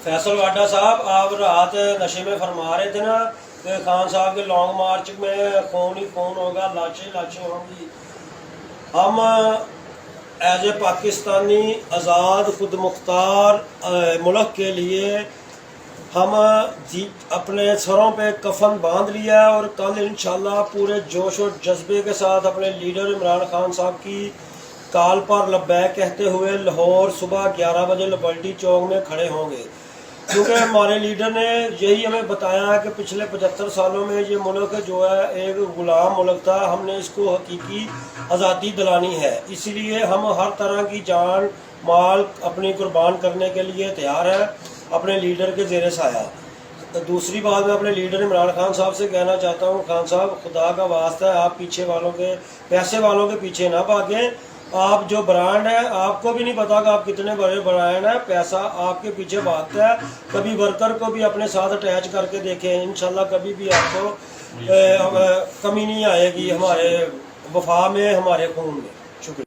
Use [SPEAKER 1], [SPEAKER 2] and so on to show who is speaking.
[SPEAKER 1] फैसल वाडा साहब, आप रात नशे में फरमा रहे थे ना कि खान साहब के लॉन्ग मार्च में खून ही खून होगा, लाशें लाशें होंगी। हम एज ए पाकिस्तानी आज़ाद खुद मुख्तार मुल्क के लिए हम अपने सरों पे कफन बांध लिया है और कल इंशाल्लाह पूरे जोश और जज्बे के साथ अपने लीडर इमरान खान साहब की काल पर लब्बैक कहते हुए लाहौर सुबह 11 बजे लिबर्टी चौक में खड़े होंगे, क्योंकि हमारे लीडर ने यही हमें बताया है कि पिछले 75 सालों में ये मुल्क जो है एक गुलाम मुल्क था, हमने इसको हकीकी आज़ादी दिलानी है। इसीलिए हम हर तरह की जान माल अपनी कुर्बान करने के लिए तैयार है अपने लीडर के ज़ेरे साया। दूसरी बात मैं अपने लीडर इमरान खान साहब से कहना चाहता हूँ, खान साहब खुदा का वास्ता है आप पीछे वालों के पैसे वालों के पीछे ना भागें। आप जो ब्रांड है आपको भी नहीं पता कि आप कितने बड़े ब्रांड हैं, पैसा आपके पीछे भागता है। कभी वर्कर को भी अपने साथ अटैच करके देखें, इंशाल्लाह कभी भी आपको कमी नहीं आएगी हमारे वफा में, हमारे खून में। शुक्रिया।